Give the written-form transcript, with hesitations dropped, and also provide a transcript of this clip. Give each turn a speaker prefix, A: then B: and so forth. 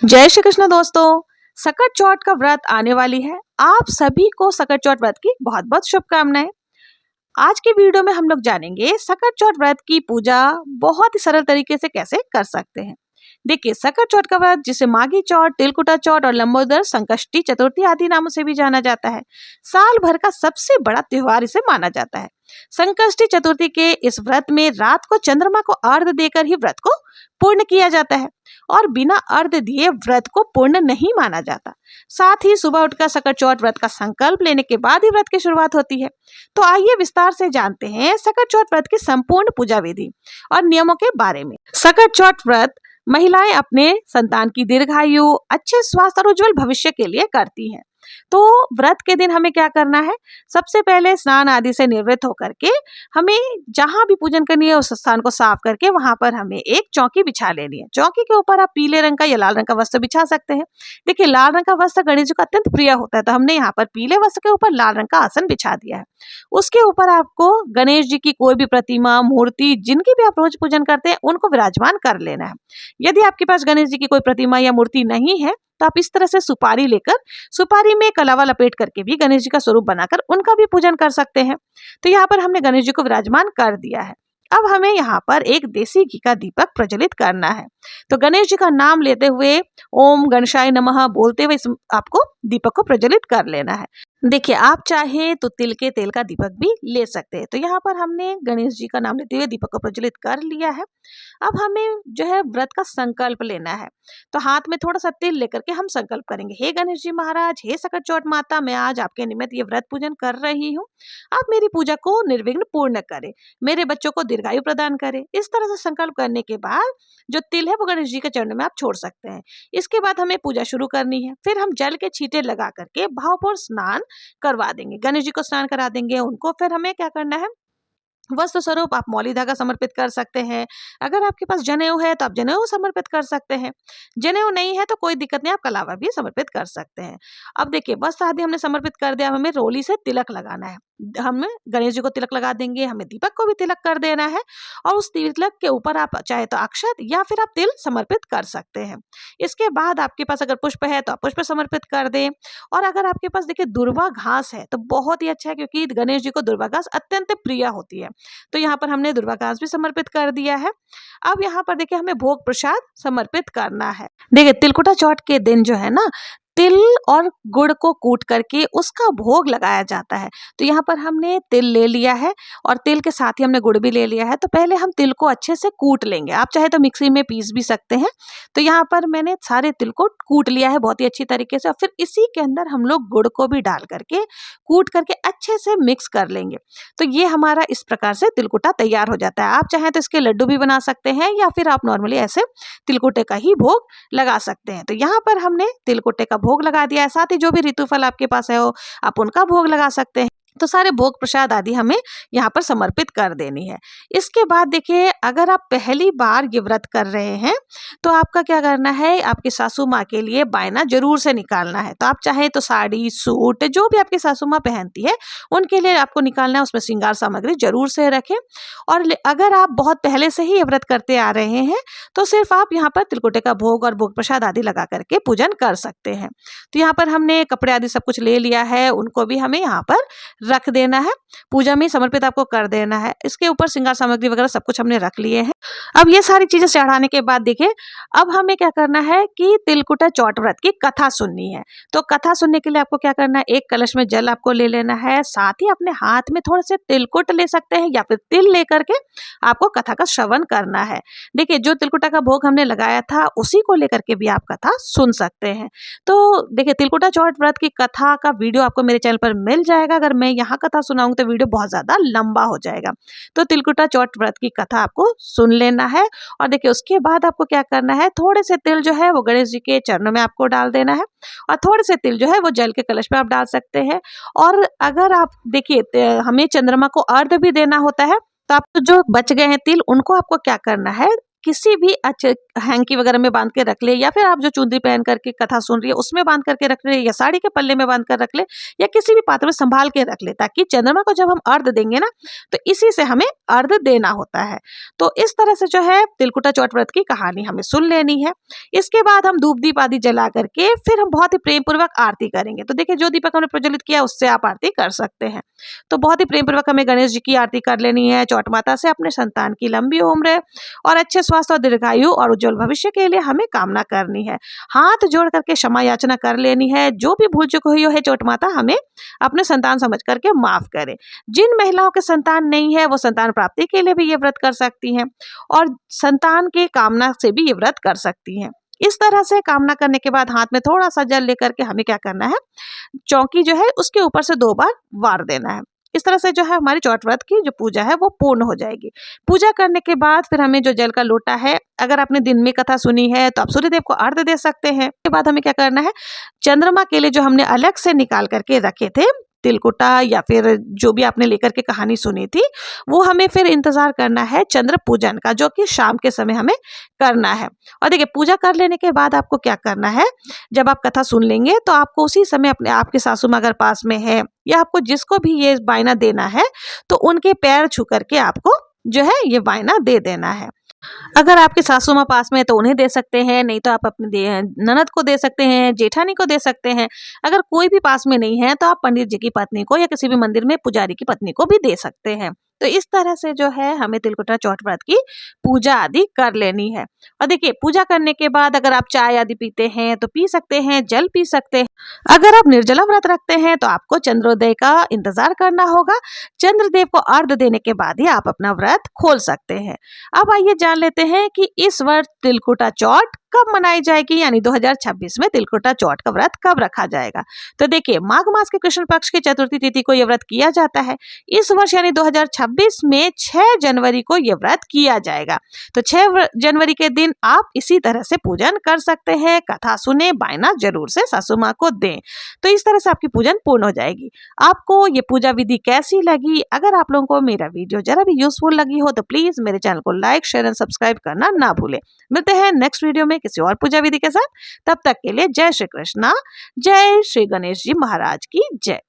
A: जय श्री कृष्ण दोस्तों। सकट चौथ का व्रत आने वाली है। आप सभी को सकट चौथ व्रत की बहुत बहुत शुभकामनाएं। आज के वीडियो में हम लोग जानेंगे सकट चौथ व्रत की पूजा बहुत ही सरल तरीके से कैसे कर सकते हैं। देखिए, सकट चौथ का व्रत जिसे माघी चौथ, तिलकुटा चौथ और लंबोदर संकष्टी चतुर्थी आदि नामों से भी जाना जाता है, साल भर का सबसे बड़ा त्योहार इसे माना जाता है। संकष्टी चतुर्थी के इस व्रत में रात को चंद्रमा को अर्घ्य देकर ही व्रत को पूर्ण किया जाता है और बिना अर्घ्य दिए व्रत को पूर्ण नहीं माना जाता। साथ ही सुबह उठकर सकट चौथ व्रत का संकल्प लेने के बाद ही व्रत की शुरुआत होती है। तो आइए विस्तार से जानते हैं सकट चौथ व्रत की संपूर्ण पूजा विधि और नियमों के बारे में। सकट चौथ व्रत महिलाएं अपने संतान की दीर्घायु, अच्छे स्वास्थ्य और उज्जवल भविष्य के लिए करती हैं। तो व्रत के दिन हमें क्या करना है? सबसे पहले स्नान आदि से निवृत्त होकर के हमें जहां भी पूजन करनी है उस स्थान को साफ करके वहां पर हमें एक चौकी बिछा लेनी है। चौकी के ऊपर आप पीले रंग का या लाल रंग का वस्त्र बिछा सकते हैं। देखिए, लाल रंग का वस्त्र गणेश जी को अत्यंत प्रिय होता है, तो हमने यहाँ पर पीले वस्त्र के ऊपर लाल रंग का आसन बिछा दिया है। उसके ऊपर आपको गणेश जी की कोई भी प्रतिमा, मूर्ति, जिनकी भी आप रोज पूजन करते हैं, उनको विराजमान कर लेना है। यदि आपके पास गणेश जी की कोई प्रतिमा या मूर्ति नहीं है तो आप इस तरह से सुपारी लेकर सुपारी में कलावा लपेट करके भी गणेश जी का स्वरूप बनाकर उनका भी पूजन कर सकते हैं। तो यहाँ पर हमने गणेश जी को विराजमान कर दिया है। अब हमें यहाँ पर एक देसी घी का दीपक प्रज्वलित करना है। तो गणेश जी का नाम लेते हुए ओम गणेशाय नमः बोलते हुए आपको दीपक को प्रज्वलित कर लेना है। देखिए, आप चाहे तो तिल के तेल का दीपक भी ले सकते हैं। तो यहाँ पर हमने गणेश जी का नाम लेते हुए दीपक को प्रज्वलित कर लिया है। अब हमें जो है व्रत का संकल्प लेना है। तो हाथ में थोड़ा सा तिल लेकर के हम संकल्प करेंगे, हे गणेश जी महाराज, हे सकट चौथ माता, मैं आज आपके निमित्त ये व्रत पूजन कर रही हूँ। आप मेरी पूजा को निर्विघ्न पूर्ण करें, मेरे बच्चों को दीर्घायु प्रदान करें। इस तरह से संकल्प करने के बाद जो तिल है वो गणेश जी के चरणों में आप छोड़ सकते हैं। इसके बाद हमें पूजा शुरू करनी है। फिर हम जल के छींटे लगा करके भावपूर्ण स्नान करवा देंगे, गणेश जी को स्नान करा देंगे उनको। फिर हमें क्या करना है? वस्त्र स्वरूप आप मौली धागा समर्पित कर सकते हैं। अगर आपके पास जनेऊ है तो आप जनेऊ समर्पित कर सकते हैं। जनेऊ नहीं है तो कोई दिक्कत नहीं, आप कलावा भी समर्पित कर सकते हैं। अब देखिए, वस्त्र आदि हमने समर्पित कर दिया, हमें रोली से तिलक लगाना है। हम गणेश जी को तिलक लगा देंगे, हमें दीपक को भी तिलक कर देना है और उस तिलक के ऊपर आप चाहे तो अक्षत या फिर आप तिल समर्पित कर सकते हैं। इसके बाद आपके पास अगर पुष्प है तो आप पुष्प समर्पित कर दें। और अगर आपके पास देखिए दुर्वा घास है तो बहुत ही अच्छा है, क्योंकि गणेश जी को दुर्वा घास अत्यंत प्रिय होती है। तो यहाँ पर हमने दुर्वा घास भी समर्पित कर दिया है। अब यहाँ पर देखिए हमें भोग प्रसाद समर्पित करना है। देखिए, तिलकुटा चौथ के दिन जो है ना, तिल और गुड़ को कूट करके उसका भोग लगाया जाता है। तो यहाँ पर हमने तिल ले लिया है और तिल के साथ ही हमने गुड़ भी ले लिया है। तो पहले हम तिल को अच्छे से कूट लेंगे, आप चाहे तो मिक्सी में पीस भी सकते हैं। तो यहाँ पर मैंने सारे तिल को कूट लिया है बहुत ही अच्छी तरीके से और फिर इसी के अंदर हम लोग गुड़ को भी डाल करके कूट करके अच्छे से मिक्स कर लेंगे। तो ये हमारा इस प्रकार से तिलकुटा तैयार हो जाता है। आप चाहें तो इसके लड्डू भी बना सकते हैं या फिर आप नॉर्मली ऐसे तिलकुटे का ही भोग लगा सकते हैं। तो यहाँ पर हमने तिलकुटे का भोग लगा दिया है। साथ ही जो भी ऋतुफल आपके पास है हो आप उनका भोग लगा सकते हैं। तो सारे भोग प्रसाद आदि हमें यहाँ पर समर्पित कर देनी है। इसके बाद देखिए, अगर आप पहली बार ये व्रत कर रहे हैं तो आपका क्या करना है, आपकी सासू माँ के लिए बायना जरूर से निकालना है। तो आप चाहे तो साड़ी, सूट, जो भी आपकी सासू माँ पहनती है उनके लिए आपको निकालना है। उसमें श्रृंगार सामग्री जरूर से रखें। और अगर आप बहुत पहले से ही ये व्रत करते आ रहे हैं तो सिर्फ आप यहाँ पर तिलकुटे का भोग और भोग प्रसाद आदि लगा करके पूजन कर सकते हैं। तो यहाँ पर हमने कपड़े आदि सब कुछ ले लिया है, उनको भी हमें यहाँ पर रख देना है, पूजा में समर्पित आपको कर देना है। इसके ऊपर श्रृंगार सामग्री वगैरह सब कुछ हमने रख लिए हैं। अब ये सारी चीजें चढ़ाने के बाद देखिए, अब हमें क्या करना है कि तिलकुटा चौथ व्रत की कथा सुननी है। तो कथा सुनने के लिए आपको क्या करना है, एक कलश में जल आपको ले लेना है, साथ ही अपने हाथ में थोड़े से तिलकुट ले सकते हैं या फिर तिल लेकर के आपको कथा का श्रवण करना है। देखिए, जो तिलकुटा का भोग हमने लगाया था उसी को लेकर के भी आप कथा सुन सकते हैं। तो देखिए, तिलकुटा चौथ व्रत की कथा का वीडियो आपको मेरे चैनल पर मिल जाएगा। अगर मैं यहाँ कथा सुनाऊंगी तो वीडियो बहुत ज्यादा लंबा हो जाएगा। तो तिलकुटा चौथ व्रत की कथा आपको सुन लेना है। और देखिए, उसके बाद आपको क्या करना है, थोड़े से तिल जो है वो गणेश जी के चरणों में आपको डाल देना है और थोड़े से तिल जो है वो जल के कलश में आप डाल सकते हैं। और अगर आप देखिए, हमें चंद्रमा को अर्घ्य भी देना होता है, तो आप जो बच गए हैं तिल उनको आपको क्या करना है, किसी भी अच्छे हैंकी वगैरह में बांध के रख ले, या फिर आप जो चुंदरी पहन करके कथा सुन रही है उसमें बांध करके रख ले, या साड़ी के पल्ले में बांध कर रख ले, या किसी भी पात्र में संभाल के रख ले, ताकि चंद्रमा को जब हम अर्घ देंगे ना तो इसी से हमें अर्घ देना होता है। तो इस तरह से जो है तिलकुटा चौथ व्रत की कहानी हमें सुन लेनी है। इसके बाद हम धूप दीप आदि जला करके फिर हम बहुत ही प्रेम पूर्वक आरती करेंगे। तो देखिए जो दीपक हमने प्रज्वलित किया उससे आप आरती कर सकते हैं। तो बहुत ही प्रेम पूर्वक हमें गणेश जी की आरती कर लेनी है। चौथ माता से अपने संतान की लंबी उम्र और अच्छे स्वास्थ्य और दीर्घायु और उज्जवल भविष्य के लिए हमें कामना करनी है। हाथ जोड़ करके क्षमा याचना कर लेनी है। जो भी भूल चुक हुई है चौथ माता हमें अपने संतान समझ करके माफ करे। जिन महिलाओं के संतान नहीं है वो संतान प्राप्ति के लिए भी ये व्रत कर सकती हैं, और संतान के कामना से भी ये व्रत कर सकती हैं। इस तरह से कामना करने के बाद हाथ में थोड़ा सा जल लेकर के हमें क्या करना है, चौकी जो है उसके ऊपर से 2 बार वार देना है। इस तरह से जो है हमारी चौथ व्रत की जो पूजा है वो पूर्ण हो जाएगी। पूजा करने के बाद फिर हमें जो जल का लोटा है, अगर आपने दिन में कथा सुनी है तो आप सूर्यदेव को अर्घ्य दे सकते हैं। उसके बाद हमें क्या करना है, चंद्रमा के लिए जो हमने अलग से निकाल करके रखे थे तिलकुटा या फिर जो भी आपने लेकर के कहानी सुनी थी, वो हमें फिर इंतजार करना है चंद्र पूजन का, जो कि शाम के समय हमें करना है। और देखिए पूजा कर लेने के बाद आपको क्या करना है, जब आप कथा सुन लेंगे तो आपको उसी समय अपने आपके सासू माँ अगर पास में है या आपको जिसको भी ये वायना देना है तो उनके पैर छू करके आपको जो है ये वायना दे देना है। अगर आपके सासू माँ पास में है तो उन्हें दे सकते हैं, नहीं तो आप अपने ननद को दे सकते हैं, जेठानी को दे सकते हैं। अगर कोई भी पास में नहीं है तो आप पंडित जी की पत्नी को या किसी भी मंदिर में पुजारी की पत्नी को भी दे सकते हैं। तो इस तरह से जो है हमें तिलकुटा चौथ व्रत की पूजा आदि कर लेनी है। और देखिए पूजा करने के बाद अगर आप चाय आदि पीते हैं तो पी सकते हैं, जल पी सकते हैं। अगर आप निर्जला व्रत रखते हैं तो आपको चंद्रोदय का इंतजार करना होगा। चंद्रदेव को अर्घ्य देने के बाद ही आप अपना व्रत खोल सकते हैं। अब आइए जान लेते हैं कि इस वर्ष तिलकुटा चौथ कब मनाई जाएगी, यानी 2026 में तिलकुटा चौथ का व्रत कब रखा जाएगा। तो देखिए माघ मास के कृष्ण पक्ष की चतुर्थी तिथि को यह व्रत किया जाता है। इस वर्ष यानी 2026 में 6 जनवरी को यह व्रत किया जाएगा। तो 6 जनवरी के दिन आप इसी तरह से पूजन कर सकते हैं। कथा सुने, बायना जरूर से सासू माँ को दें। तो इस तरह से आपकी पूजन पूर्ण हो जाएगी। आपको ये पूजा विधि कैसी लगी? अगर आप लोगों को मेरा वीडियो जरा भी यूजफुल लगी हो तो प्लीज मेरे चैनल को लाइक, शेयर एंड सब्सक्राइब करना ना भूलें। मिलते हैं नेक्स्ट वीडियो में किसी और पूजा विधि के साथ। तब तक के लिए जय श्री कृष्णा, जय श्री गणेश जी महाराज की जय।